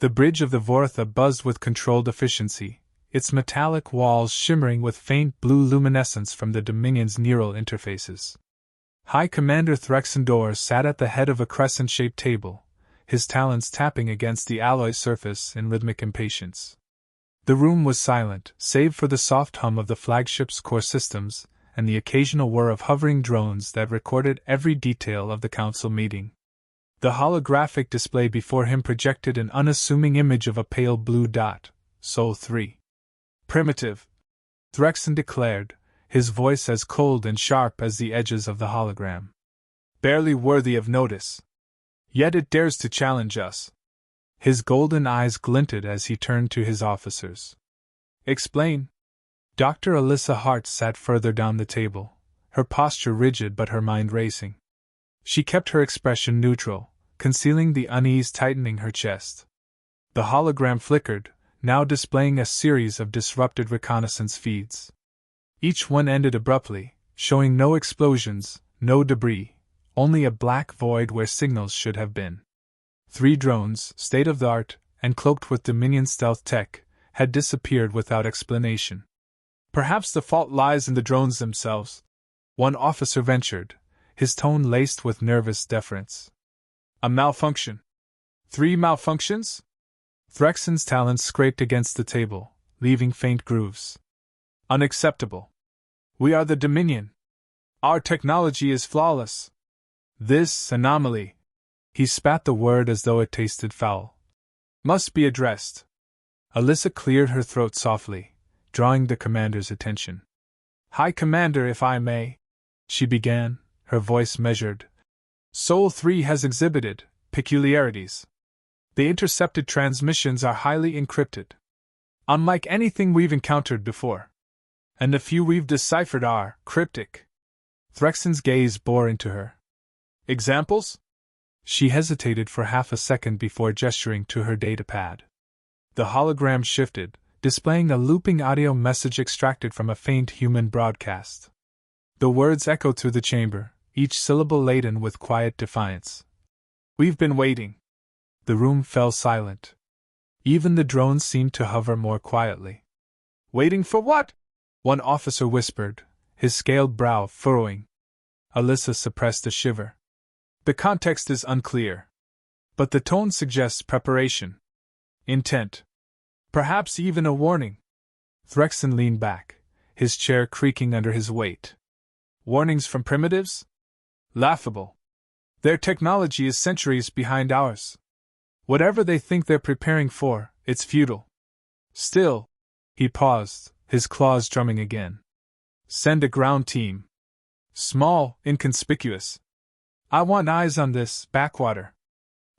The bridge of the Vortha buzzed with controlled efficiency, its metallic walls shimmering with faint blue luminescence from the Dominion's neural interfaces. High Commander Threxendor sat at the head of a crescent-shaped table, his talons tapping against the alloy surface in rhythmic impatience. The room was silent, save for the soft hum of the flagship's core systems and the occasional whir of hovering drones that recorded every detail of the council meeting. The holographic display before him projected an unassuming image of a pale blue dot, Sol 3. Primitive, Threxen declared, his voice as cold and sharp as the edges of the hologram. Barely worthy of notice. Yet it dares to challenge us. His golden eyes glinted as he turned to his officers. Explain. Dr. Alyssa Hart sat further down the table, her posture rigid but her mind racing. She kept her expression neutral, concealing the unease tightening her chest. The hologram flickered, now displaying a series of disrupted reconnaissance feeds. Each one ended abruptly, showing no explosions, no debris, only a black void where signals should have been. 3 drones, state-of-the-art, and cloaked with Dominion stealth tech, had disappeared without explanation. Perhaps the fault lies in the drones themselves, one officer ventured, his tone laced with nervous deference. A malfunction. 3 malfunctions? Threxen's talons scraped against the table, leaving faint grooves. Unacceptable. We are the Dominion. Our technology is flawless. This anomaly, he spat the word as though it tasted foul, must be addressed. Alyssa cleared her throat softly, drawing the commander's attention. High Commander, if I may, she began, her voice measured. Sol 3 has exhibited peculiarities. The intercepted transmissions are highly encrypted, unlike anything we've encountered before. And the few we've deciphered are cryptic. Threxen's gaze bore into her. Examples? She hesitated for half a second before gesturing to her datapad. The hologram shifted, displaying a looping audio message extracted from a faint human broadcast. The words echoed through the chamber, each syllable laden with quiet defiance. We've been waiting. The room fell silent. Even the drones seemed to hover more quietly. Waiting for what? One officer whispered, his scaled brow furrowing. Alyssa suppressed a shiver. The context is unclear, but the tone suggests preparation, intent, perhaps even a warning. Threxen leaned back, his chair creaking under his weight. Warnings from primitives? Laughable. Their technology is centuries behind ours. Whatever they think they're preparing for, it's futile. Still, he paused, his claws drumming again. Send a ground team. Small, inconspicuous. I want eyes on this backwater.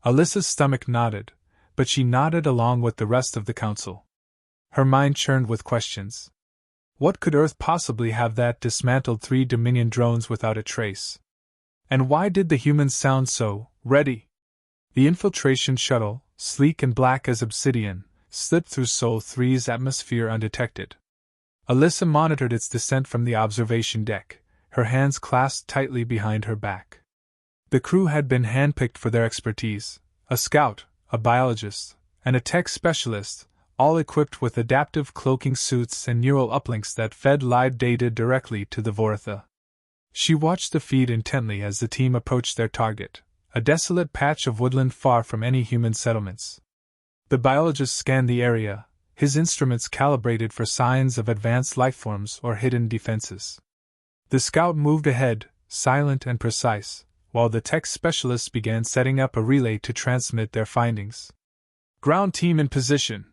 Alyssa's stomach nodded, but she nodded along with the rest of the council. Her mind churned with questions. What could Earth possibly have that dismantled 3 Dominion drones without a trace? And why did the humans sound so ready? The infiltration shuttle, sleek and black as obsidian, slipped through Sol 3's atmosphere undetected. Alyssa monitored its descent from the observation deck, her hands clasped tightly behind her back. The crew had been handpicked for their expertise, a scout, a biologist, and a tech specialist, all equipped with adaptive cloaking suits and neural uplinks that fed live data directly to the Vortha. She watched the feed intently as the team approached their target, a desolate patch of woodland far from any human settlements. The biologist scanned the area, his instruments calibrated for signs of advanced lifeforms or hidden defenses. The scout moved ahead, silent and precise, while the tech specialists began setting up a relay to transmit their findings. Ground team in position,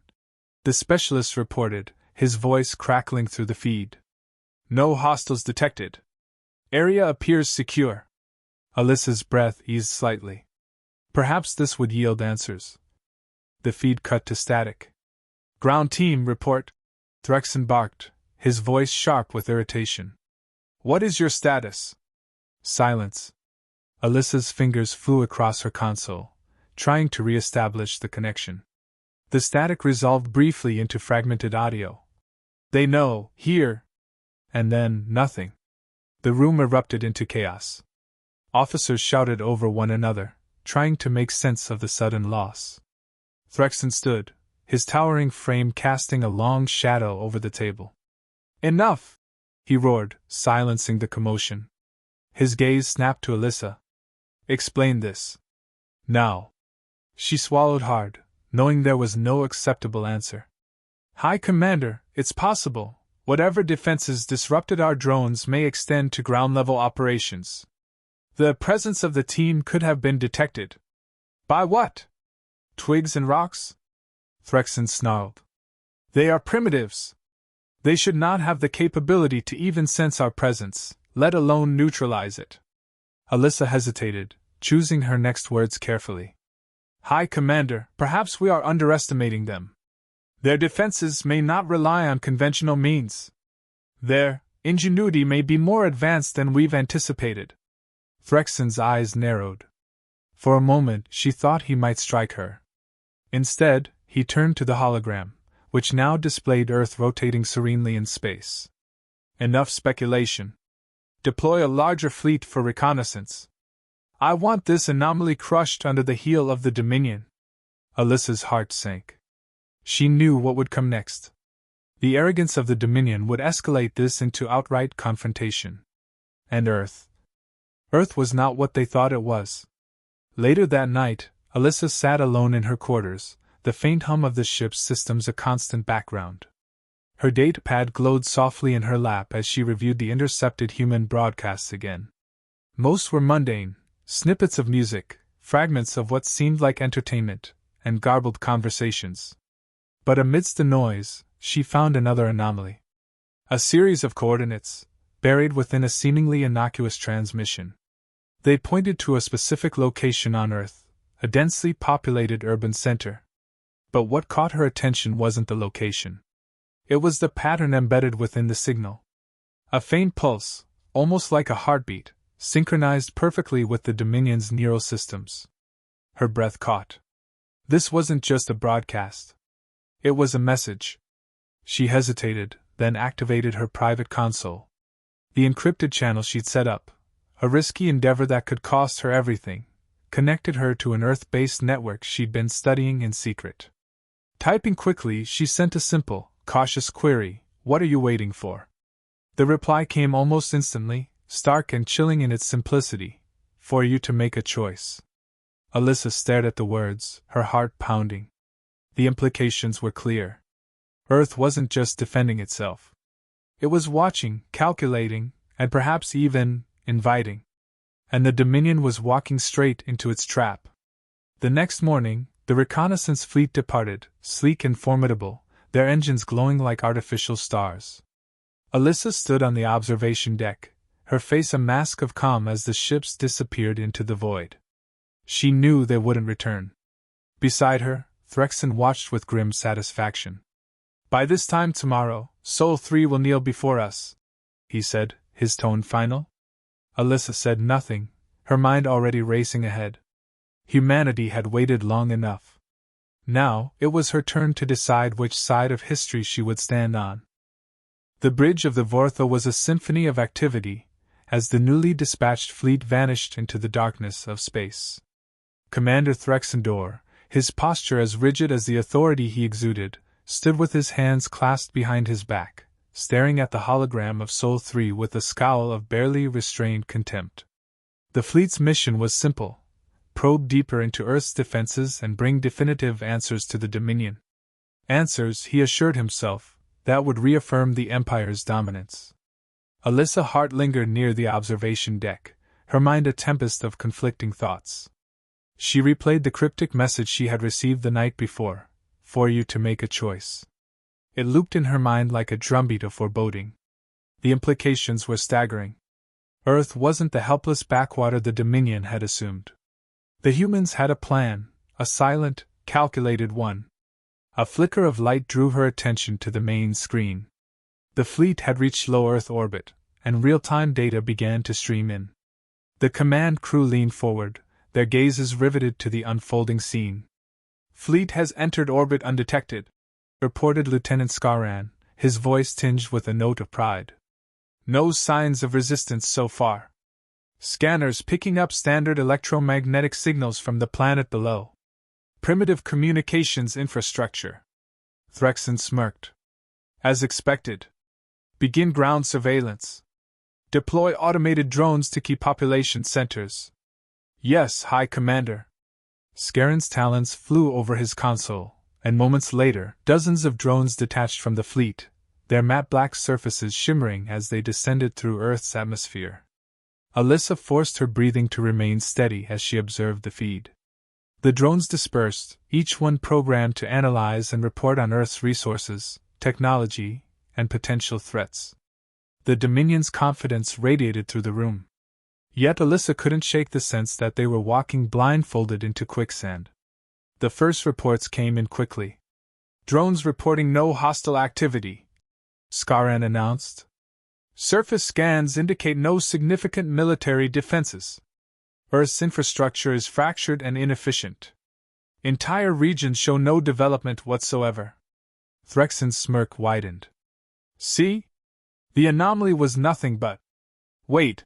the specialist reported, his voice crackling through the feed. No hostiles detected. Area appears secure. Alyssa's breath eased slightly. Perhaps this would yield answers. The feed cut to static. Ground team, report. Threxen barked, his voice sharp with irritation. What is your status? Silence. Alyssa's fingers flew across her console, trying to re-establish the connection. The static resolved briefly into fragmented audio. They know, here. And then, nothing. The room erupted into chaos. Officers shouted over one another, trying to make sense of the sudden loss. Threxon stood, his towering frame casting a long shadow over the table. "Enough!" he roared, silencing the commotion. His gaze snapped to Alyssa. "Explain this. Now." She swallowed hard, knowing there was no acceptable answer. "High Commander, it's possible. Whatever defenses disrupted our drones may extend to ground-level operations. The presence of the team could have been detected." "By what? Twigs and rocks?" Threxon snarled. "They are primitives. They should not have the capability to even sense our presence, let alone neutralize it." Alyssa hesitated, choosing her next words carefully. "High Commander, perhaps we are underestimating them. Their defenses may not rely on conventional means. Their ingenuity may be more advanced than we've anticipated." Threxon's eyes narrowed. For a moment she thought he might strike her. Instead, he turned to the hologram, which now displayed Earth rotating serenely in space. "Enough speculation. Deploy a larger fleet for reconnaissance. I want this anomaly crushed under the heel of the Dominion." Alyssa's heart sank. She knew what would come next. The arrogance of the Dominion would escalate this into outright confrontation. And Earth was not what they thought it was. Later that night, Alyssa sat alone in her quarters, the faint hum of the ship's systems a constant background. Her datapad glowed softly in her lap as she reviewed the intercepted human broadcasts again. Most were mundane, snippets of music, fragments of what seemed like entertainment, and garbled conversations. But amidst the noise, she found another anomaly. A series of coordinates, buried within a seemingly innocuous transmission. They pointed to a specific location on Earth, a densely populated urban center. But what caught her attention wasn't the location. It was the pattern embedded within the signal. A faint pulse, almost like a heartbeat, synchronized perfectly with the Dominion's neural systems. Her breath caught. This wasn't just a broadcast. It was a message. She hesitated, then activated her private console. The encrypted channel she'd set up, a risky endeavor that could cost her everything, connected her to an Earth-based network she'd been studying in secret. Typing quickly, she sent a simple, cautious query: "What are you waiting for?" The reply came almost instantly, stark and chilling in its simplicity: "For you to make a choice." Alyssa stared at the words, her heart pounding. The implications were clear. Earth wasn't just defending itself. It was watching, calculating, and perhaps even inviting. And the Dominion was walking straight into its trap. The next morning, the reconnaissance fleet departed, sleek and formidable, their engines glowing like artificial stars. Alyssa stood on the observation deck, her face a mask of calm as the ships disappeared into the void. She knew they wouldn't return. Beside her, Threxon watched with grim satisfaction. "By this time tomorrow, Sol 3 will kneel before us," he said, his tone final. Alyssa said nothing, her mind already racing ahead. Humanity had waited long enough. Now, it was her turn to decide which side of history she would stand on. The bridge of the Vortha was a symphony of activity, as the newly dispatched fleet vanished into the darkness of space. Commander Threxendor, his posture as rigid as the authority he exuded, stood with his hands clasped behind his back, staring at the hologram of Sol 3 with a scowl of barely restrained contempt. The fleet's mission was simple: probe deeper into Earth's defenses and bring definitive answers to the Dominion. Answers, he assured himself, that would reaffirm the Empire's dominance. Alyssa's heart lingered near the observation deck, her mind a tempest of conflicting thoughts. She replayed the cryptic message she had received the night before: "For you to make a choice." It looped in her mind like a drumbeat of foreboding. The implications were staggering. Earth wasn't the helpless backwater the Dominion had assumed. The humans had a plan, a silent, calculated one. A flicker of light drew her attention to the main screen. The fleet had reached low Earth orbit, and real-time data began to stream in. The command crew leaned forward, their gazes riveted to the unfolding scene. "Fleet has entered orbit undetected," reported Lieutenant Scaran, his voice tinged with a note of pride. "No signs of resistance so far. Scanners picking up standard electromagnetic signals from the planet below. Primitive communications infrastructure. Threxon smirked. As expected. Begin ground surveillance. Deploy automated drones to key population centers. Yes, High Commander. Scarron's talons flew over his console, and moments later, dozens of drones detached from the fleet, their matte black surfaces shimmering as they descended through Earth's atmosphere. Alyssa forced her breathing to remain steady as she observed the feed. The drones dispersed, each one programmed to analyze and report on Earth's resources, technology, and potential threats. The Dominion's confidence radiated through the room. Yet Alyssa couldn't shake the sense that they were walking blindfolded into quicksand. The first reports came in quickly. Drones reporting no hostile activity, Scarran announced. Surface scans indicate no significant military defenses. Earth's infrastructure is fractured and inefficient. Entire regions show no development whatsoever. Threxon's smirk widened. See? The anomaly was nothing but. Wait,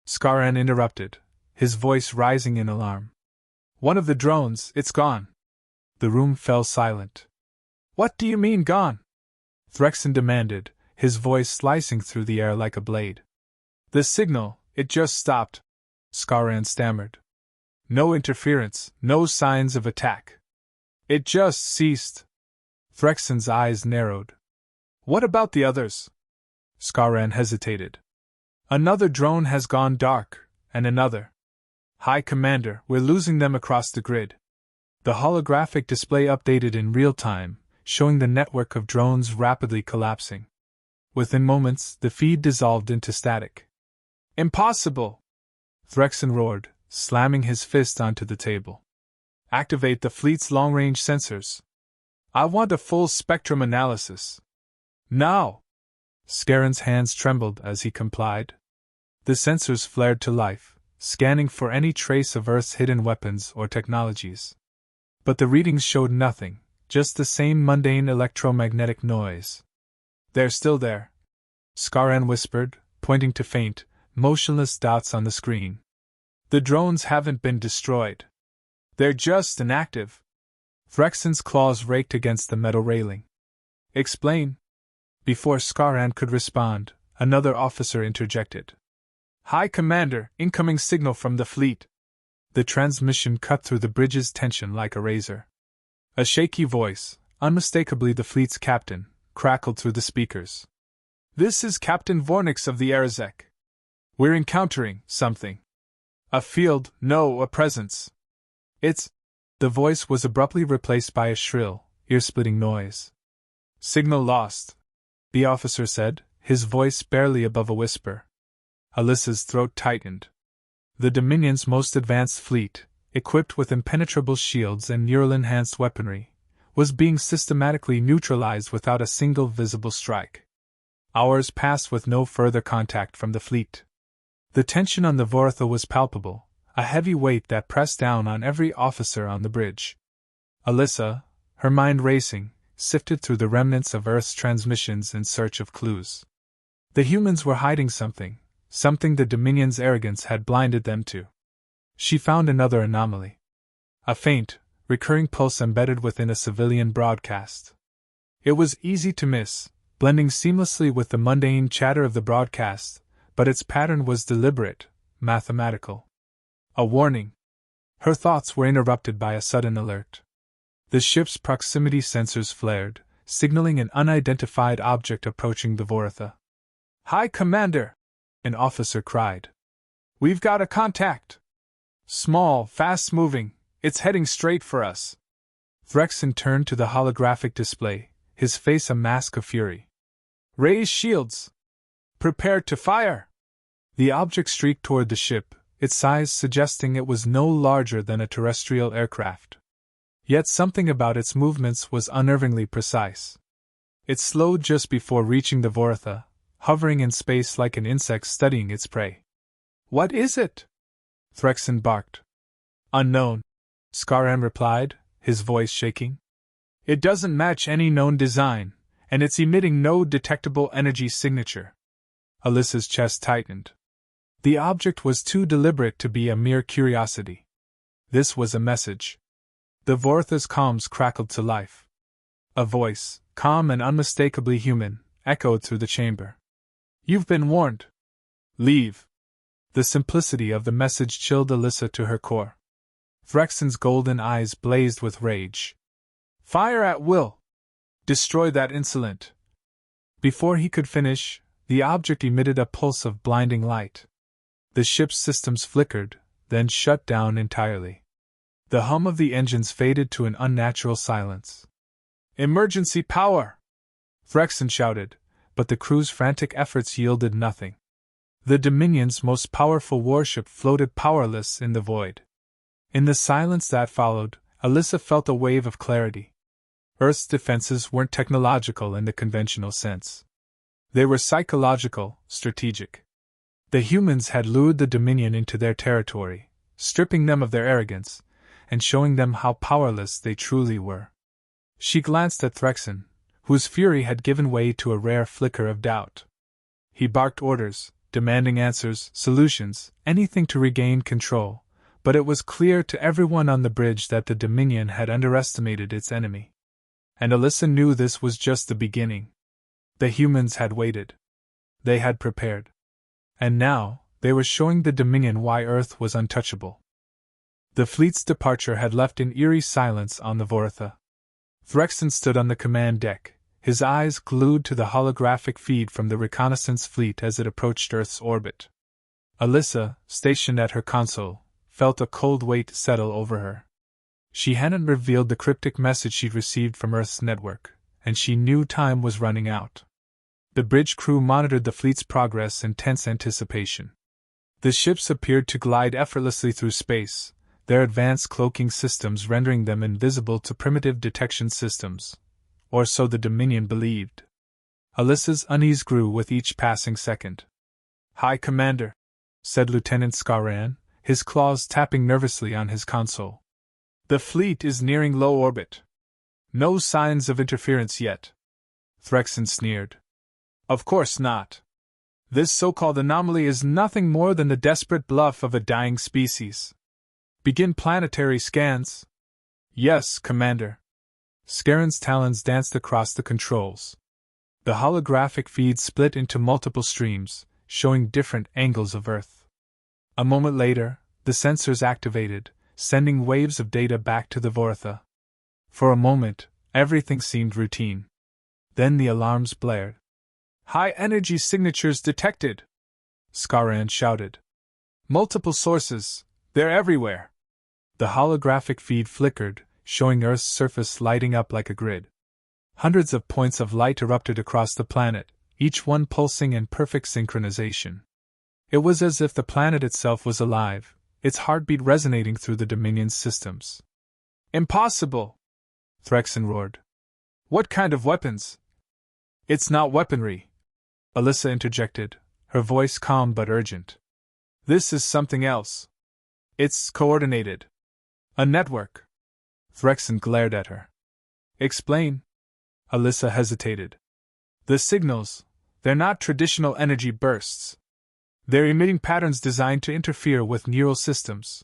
Scarran interrupted, his voice rising in alarm. One of the drones, it's gone. The room fell silent. What do you mean gone? Threxon demanded, his voice slicing through the air like a blade. The signal, it just stopped, Scarran stammered. No interference, no signs of attack. It just ceased. Threxon's eyes narrowed. What about the others? Scarran hesitated. Another drone has gone dark, and another. High Commander, we're losing them across the grid. The holographic display updated in real time, showing the network of drones rapidly collapsing. Within moments, the feed dissolved into static. Impossible! Threxon roared, slamming his fist onto the table. Activate the fleet's long-range sensors. I want a full spectrum analysis. Now! Scarron's hands trembled as he complied. The sensors flared to life, scanning for any trace of Earth's hidden weapons or technologies. But the readings showed nothing, just the same mundane electromagnetic noise. They're still there, Scarran whispered, pointing to faint, motionless dots on the screen. The drones haven't been destroyed. They're just inactive. Threxon's claws raked against the metal railing. Explain. Before Scarran could respond, another officer interjected. High Commander, incoming signal from the fleet. The transmission cut through the bridge's tension like a razor. A shaky voice, unmistakably the fleet's captain, crackled through the speakers. This is Captain Vornix of the Arazek. We're encountering something. A field, no, a presence. It's. The voice was abruptly replaced by a shrill, ear-splitting noise. Signal lost, the officer said, his voice barely above a whisper. Alyssa's throat tightened. The Dominion's most advanced fleet, equipped with impenetrable shields and neural-enhanced weaponry, was being systematically neutralized without a single visible strike. Hours passed with no further contact from the fleet. The tension on the Vortha was palpable, a heavy weight that pressed down on every officer on the bridge. Alyssa, her mind racing, sifted through the remnants of Earth's transmissions in search of clues. The humans were hiding something the Dominion's arrogance had blinded them to. She found another anomaly. A faint, recurring pulse embedded within a civilian broadcast. It was easy to miss, blending seamlessly with the mundane chatter of the broadcast, but its pattern was deliberate, mathematical. A warning. Her thoughts were interrupted by a sudden alert. The ship's proximity sensors flared, signaling an unidentified object approaching the Vortha. High Commander! An officer cried. We've got a contact! Small, fast-moving, it's heading straight for us. Threxon turned to the holographic display, his face a mask of fury. Raise shields! Prepare to fire! The object streaked toward the ship, its size suggesting it was no larger than a terrestrial aircraft. Yet something about its movements was unnervingly precise. It slowed just before reaching the Vortha, hovering in space like an insect studying its prey. What is it? Threxon barked. Unknown, Scarran replied, his voice shaking. It doesn't match any known design, and it's emitting no detectable energy signature. Alyssa's chest tightened. The object was too deliberate to be a mere curiosity. This was a message. The Vortha's calms crackled to life. A voice, calm and unmistakably human, echoed through the chamber. "You've been warned. Leave." The simplicity of the message chilled Alyssa to her core. Threxon's golden eyes blazed with rage. "Fire at will! Destroy that insolent!" Before he could finish, the object emitted a pulse of blinding light. The ship's systems flickered, then shut down entirely. The hum of the engines faded to an unnatural silence. "Emergency power!" Threxon shouted, but the crew's frantic efforts yielded nothing. The Dominion's most powerful warship floated powerless in the void. In the silence that followed, Alyssa felt a wave of clarity. Earth's defenses weren't technological in the conventional sense. They were psychological, strategic. The humans had lured the Dominion into their territory, stripping them of their arrogance, and showing them how powerless they truly were. She glanced at Threxon, whose fury had given way to a rare flicker of doubt. He barked orders, demanding answers, solutions, anything to regain control, but it was clear to everyone on the bridge that the Dominion had underestimated its enemy. And Alyssa knew this was just the beginning. The humans had waited. They had prepared. And now, they were showing the Dominion why Earth was untouchable. The fleet's departure had left an eerie silence on the Vortha. Threxon stood on the command deck, his eyes glued to the holographic feed from the reconnaissance fleet as it approached Earth's orbit. Alyssa, stationed at her console, felt a cold weight settle over her. She hadn't revealed the cryptic message she'd received from Earth's network, and she knew time was running out. The bridge crew monitored the fleet's progress in tense anticipation. The ships appeared to glide effortlessly through space, their advanced cloaking systems rendering them invisible to primitive detection systems. Or so the Dominion believed. Alyssa's unease grew with each passing second. "High Commander," said Lieutenant Skaran, his claws tapping nervously on his console. "The fleet is nearing low orbit. No signs of interference yet." Threxon sneered. "Of course not. This so-called anomaly is nothing more than the desperate bluff of a dying species. Begin planetary scans." "Yes, Commander." Skaran's talons danced across the controls. The holographic feed split into multiple streams, showing different angles of Earth. A moment later, the sensors activated, sending waves of data back to the Vortha. For a moment, everything seemed routine. Then the alarms blared. "High-energy signatures detected!" Skaran shouted. "Multiple sources, they're everywhere!" The holographic feed flickered, showing Earth's surface lighting up like a grid. Hundreds of points of light erupted across the planet, each one pulsing in perfect synchronization. It was as if the planet itself was alive, its heartbeat resonating through the Dominion's systems. "Impossible!" Threxon roared. "What kind of weapons?" "It's not weaponry," Alyssa interjected, her voice calm but urgent. "This is something else. It's coordinated. A network." Threxon glared at her. "Explain." Alyssa hesitated. "The signals, they're not traditional energy bursts. They're emitting patterns designed to interfere with neural systems.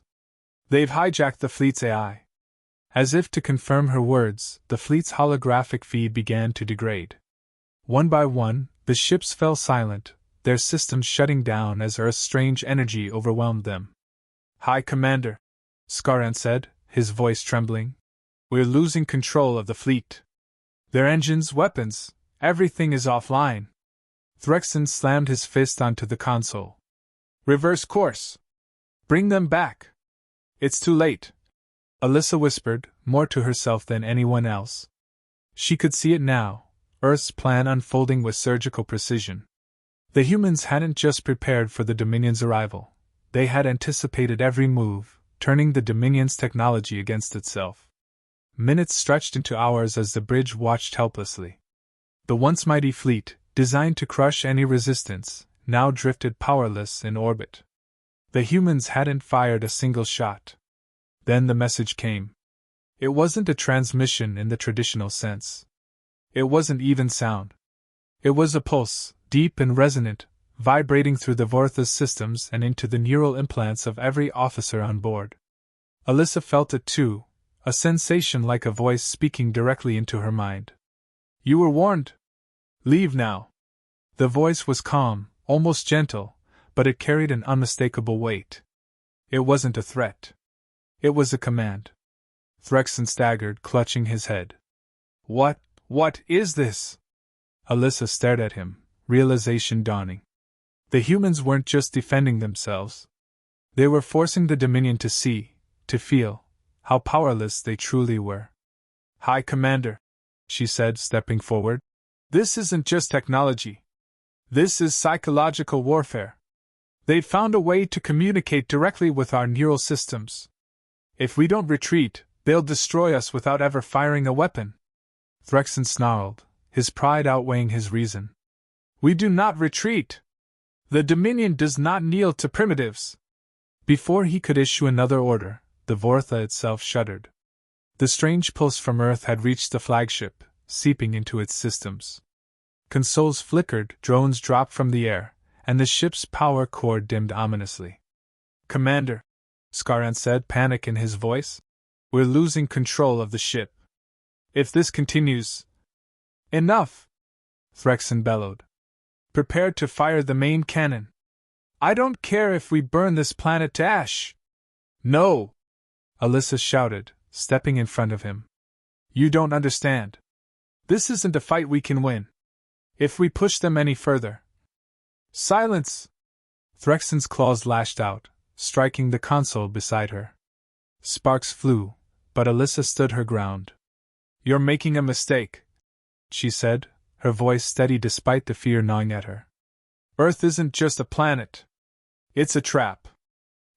They've hijacked the fleet's AI." As if to confirm her words, the fleet's holographic feed began to degrade. One by one, the ships fell silent, their systems shutting down as Earth's strange energy overwhelmed them. "High Commander," Skaran said, his voice trembling, "we're losing control of the fleet. Their engines, weapons, everything is offline." Threxon slammed his fist onto the console. "Reverse course! Bring them back!" "It's too late," Alyssa whispered, more to herself than anyone else. She could see it now, Earth's plan unfolding with surgical precision. The humans hadn't just prepared for the Dominion's arrival, they had anticipated every move, turning the Dominion's technology against itself. Minutes stretched into hours as the bridge watched helplessly. The once mighty fleet, designed to crush any resistance, now drifted powerless in orbit. The humans hadn't fired a single shot. Then the message came. It wasn't a transmission in the traditional sense. It wasn't even sound. It was a pulse, deep and resonant, vibrating through the Vortha's systems and into the neural implants of every officer on board. Alyssa felt it too, a sensation like a voice speaking directly into her mind. You were warned. Leave now. The voice was calm, almost gentle, but it carried an unmistakable weight. It wasn't a threat. It was a command. Threxon staggered, clutching his head. What is this? Alyssa stared at him, realization dawning. The humans weren't just defending themselves. They were forcing the Dominion to see, to feel, how powerless they truly were. High Commander, she said, stepping forward. This isn't just technology. This is psychological warfare. They've found a way to communicate directly with our neural systems. If we don't retreat, they'll destroy us without ever firing a weapon. Threxon snarled, his pride outweighing his reason. We do not retreat. The Dominion does not kneel to primitives. Before he could issue another order, the Vortha itself shuddered. The strange pulse from Earth had reached the flagship, seeping into its systems. Consoles flickered, drones dropped from the air, and the ship's power core dimmed ominously. Commander, Scarran said, panic in his voice. We're losing control of the ship. If this continues... Enough! Threxon bellowed. Prepare to fire the main cannon. I don't care if we burn this planet to ash. No! Alyssa shouted, stepping in front of him. You don't understand. This isn't a fight we can win. If we push them any further... Silence! Threxon's claws lashed out, striking the console beside her. Sparks flew, but Alyssa stood her ground. You're making a mistake, she said, her voice steady despite the fear gnawing at her. Earth isn't just a planet. It's a trap.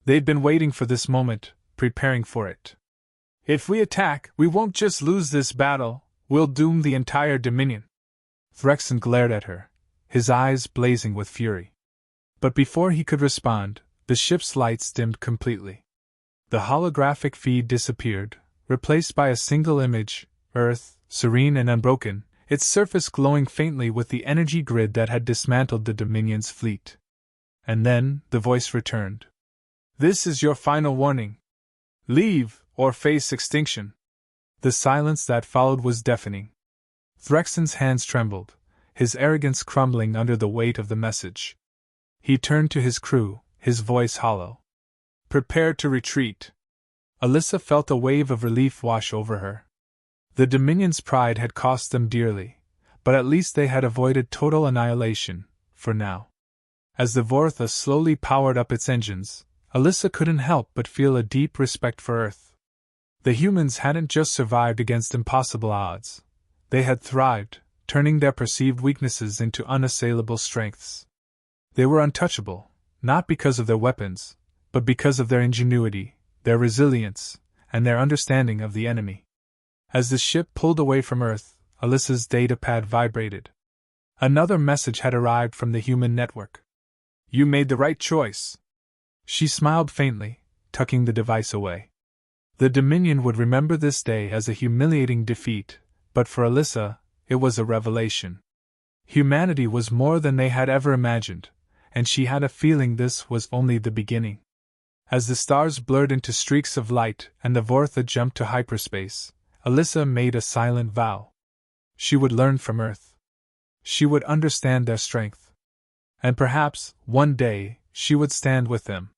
They've been waiting for this moment, preparing for it. If we attack, we won't just lose this battle, we'll doom the entire Dominion. Threxon glared at her, his eyes blazing with fury. But before he could respond, the ship's lights dimmed completely. The holographic feed disappeared, replaced by a single image, Earth, serene and unbroken, its surface glowing faintly with the energy grid that had dismantled the Dominion's fleet. And then, the voice returned. This is your final warning. Leave, or face extinction. The silence that followed was deafening. Threxon's hands trembled, his arrogance crumbling under the weight of the message. He turned to his crew, his voice hollow. Prepare to retreat. Alyssa felt a wave of relief wash over her. The Dominion's pride had cost them dearly, but at least they had avoided total annihilation, for now. As the Vortha slowly powered up its engines, Alyssa couldn't help but feel a deep respect for Earth. The humans hadn't just survived against impossible odds. They had thrived, turning their perceived weaknesses into unassailable strengths. They were untouchable, not because of their weapons, but because of their ingenuity, their resilience, and their understanding of the enemy. As the ship pulled away from Earth, Alyssa's datapad vibrated. Another message had arrived from the human network. You made the right choice. She smiled faintly, tucking the device away. The Dominion would remember this day as a humiliating defeat, but for Alyssa, it was a revelation. Humanity was more than they had ever imagined, and she had a feeling this was only the beginning. As the stars blurred into streaks of light and the Vortha jumped to hyperspace, Alyssa made a silent vow. She would learn from Earth. She would understand their strength. And perhaps, one day, she would stand with them.